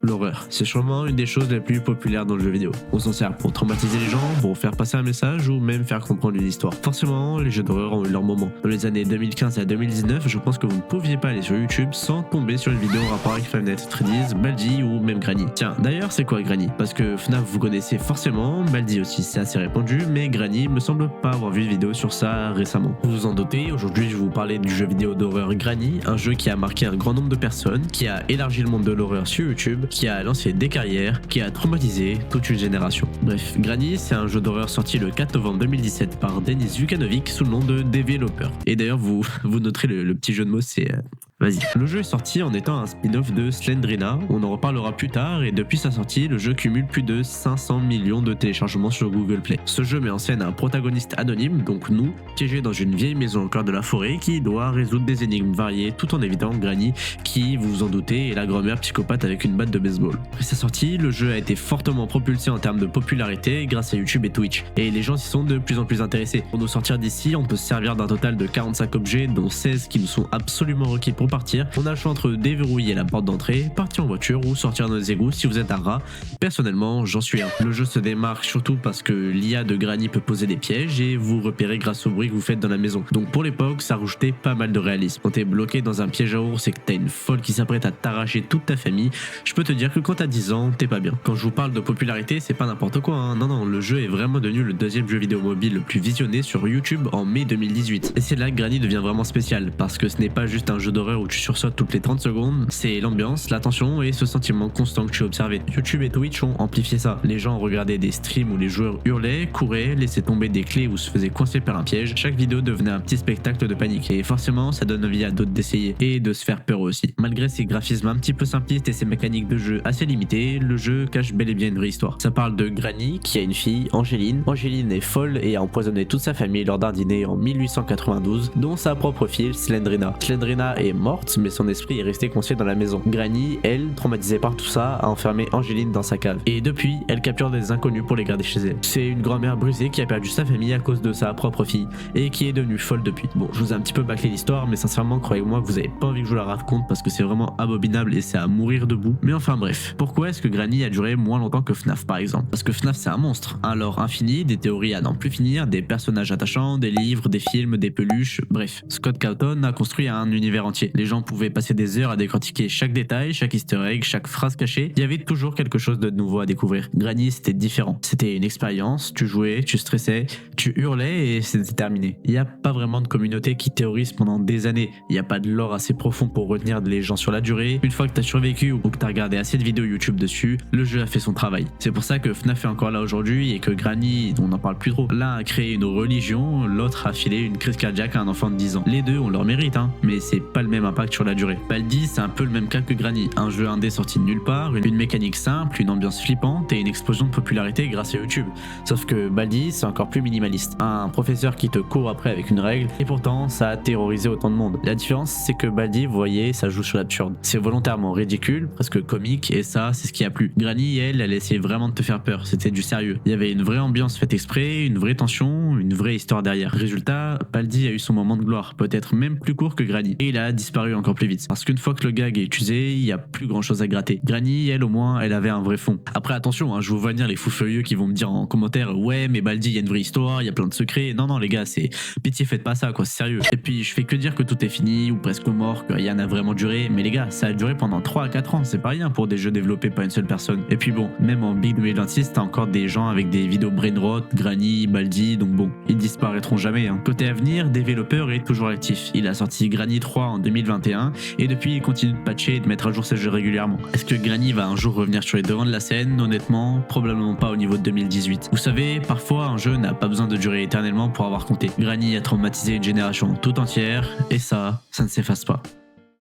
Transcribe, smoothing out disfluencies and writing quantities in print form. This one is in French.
L'horreur, c'est sûrement une des choses les plus populaires dans le jeu vidéo. On s'en sert pour traumatiser les gens, pour faire passer un message ou même faire comprendre une histoire. Forcément, les jeux d'horreur ont eu leur moment. Dans les années 2015 à 2019, je pense que vous ne pouviez pas aller sur YouTube sans tomber sur une vidéo en rapport avec Five Nights at Freddy's, Baldi ou même Granny. Tiens, d'ailleurs c'est quoi Granny? Parce que FNAF vous connaissez forcément, Baldi aussi c'est assez répandu, mais Granny me semble pas avoir vu de vidéo sur ça récemment. Vous vous en doutez, aujourd'hui je vais vous parler du jeu vidéo d'horreur Granny, un jeu qui a marqué un grand nombre de personnes, qui a élargi le monde de l'horreur sur YouTube, qui a lancé des carrières, qui a traumatisé toute une génération. Bref, Granny, c'est un jeu d'horreur sorti le 4 novembre 2017 par Denis Vukanovic sous le nom de Developer. Et d'ailleurs, vous noterez le petit jeu de mots, c'est... Vas-y. Le jeu est sorti en étant un spin-off de Slendrina, on en reparlera plus tard, et depuis sa sortie, le jeu cumule plus de 500 millions de téléchargements sur Google Play. Ce jeu met en scène un protagoniste anonyme, donc nous, piégé dans une vieille maison au cœur de la forêt, qui doit résoudre des énigmes variées tout en évitant Granny, qui, vous vous en doutez, est la grand-mère psychopathe avec une batte de baseball. Après sa sortie, le jeu a été fortement propulsé en termes de popularité grâce à YouTube et Twitch, et les gens s'y sont de plus en plus intéressés. Pour nous sortir d'ici, on peut se servir d'un total de 45 objets, dont 16 qui nous sont absolument requis pour partir. On a le choix entre déverrouiller la porte d'entrée, partir en voiture ou sortir dans les égouts si vous êtes un rat. Personnellement, j'en suis un. Le jeu se démarque surtout parce que l'IA de Granny peut poser des pièges et vous repérer grâce au bruit que vous faites dans la maison. Donc pour l'époque, ça rajoutait pas mal de réalisme. Quand t'es bloqué dans un piège à ours et que t'as une folle qui s'apprête à t'arracher toute ta famille, je peux te dire que quand t'as 10 ans, t'es pas bien. Quand je vous parle de popularité, c'est pas n'importe quoi, hein. Non, le jeu est vraiment devenu le deuxième jeu vidéo mobile le plus visionné sur YouTube en mai 2018. Et c'est là que Granny devient vraiment spécial, parce que ce n'est pas juste un jeu d'horreur où tu sursautes toutes les 30 secondes, c'est l'ambiance, la tension et ce sentiment constant que tu observais. YouTube et Twitch ont amplifié ça. Les gens regardaient des streams où les joueurs hurlaient, couraient, laissaient tomber des clés ou se faisaient coincer par un piège. Chaque vidéo devenait un petit spectacle de panique et forcément ça donne envie à d'autres d'essayer et de se faire peur aussi. Malgré ses graphismes un petit peu simplistes et ses mécaniques de jeu assez limitées, le jeu cache bel et bien une vraie histoire. Ça parle de Granny qui a une fille, Angéline. Angéline est folle et a empoisonné toute sa famille lors d'un dîner en 1892, dont sa propre fille Slendrina. Slendrina est morte mais son esprit est resté coincé dans la maison. Granny, elle, traumatisée par tout ça, a enfermé Angéline dans sa cave. Et depuis, elle capture des inconnus pour les garder chez elle. C'est une grand-mère brisée qui a perdu sa famille à cause de sa propre fille et qui est devenue folle depuis. Bon, je vous ai un petit peu bâclé l'histoire, mais sincèrement, croyez-moi que vous avez pas envie que je vous la raconte parce que c'est vraiment abominable et c'est à mourir debout. Mais enfin bref, pourquoi est-ce que Granny a duré moins longtemps que FNAF par exemple? Parce que FNAF c'est un monstre, un lore infini, des théories à n'en plus finir, des personnages attachants, des livres, des films, des peluches, bref. Scott Cawthon a construit un univers entier. Les gens pouvaient passer des heures à décortiquer chaque détail, chaque easter egg, chaque phrase cachée. Il y avait toujours quelque chose de nouveau à découvrir. Granny c'était différent. C'était une expérience, tu jouais, tu stressais, tu hurlais et c'était terminé. Il n'y a pas vraiment de communauté qui théorise pendant des années. Il n'y a pas de lore assez profond pour retenir les gens sur la durée. Une fois que tu as survécu ou que tu as regardé assez de vidéos YouTube dessus, le jeu a fait son travail. C'est pour ça que FNAF est encore là aujourd'hui et que Granny, on n'en parle plus trop. L'un a créé une religion, l'autre a filé une crise cardiaque à un enfant de 10 ans. Les deux ont leur mérite, hein, mais c'est pas le même impact sur la durée. Baldi, c'est un peu le même cas que Granny, un jeu indé sorti de nulle part, une mécanique simple, une ambiance flippante et une explosion de popularité grâce à YouTube. Sauf que Baldi, c'est encore plus minimaliste. Un professeur qui te court après avec une règle, et pourtant ça a terrorisé autant de monde. La différence, c'est que Baldi, vous voyez, ça joue sur l'absurde. C'est volontairement ridicule, presque comique, et ça, c'est ce qui a plu. Granny, elle essayait vraiment de te faire peur, c'était du sérieux. Il y avait une vraie ambiance faite exprès, une vraie tension, une vraie histoire derrière. Résultat, Baldi a eu son moment de gloire, peut-être même plus court que Granny, et il a disparu encore plus vite. Parce qu'une fois que le gag est utilisé, il y a plus grand chose à gratter. Granny, elle au moins, elle avait un vrai fond. Après attention, hein, je vous vois venir les fous furieux qui vont me dire en commentaire ouais mais Baldi il y a une vraie histoire, il y a plein de secrets. Non les gars, c'est pitié, faites pas ça quoi, c'est sérieux. Et puis je fais que dire que tout est fini ou presque mort, que rien n'a vraiment duré, mais les gars, ça a duré pendant 3 à 4 ans, c'est pas rien pour des jeux développés par une seule personne. Et puis bon, même en Big 2026, t'as encore des gens avec des vidéos brainrot, Granny, Baldi, donc bon, ils disparaîtront jamais, hein. Côté avenir, Developer est toujours actif. Il a sorti Granny 3 en 2021 et depuis il continue de patcher et de mettre à jour ses jeux régulièrement. Est-ce que Granny va un jour revenir sur les devants de la scène? Honnêtement, probablement pas au niveau de 2018. Vous savez, parfois un jeu n'a pas besoin de durer éternellement pour avoir compté. Granny a traumatisé une génération tout entière et ça ne s'efface pas.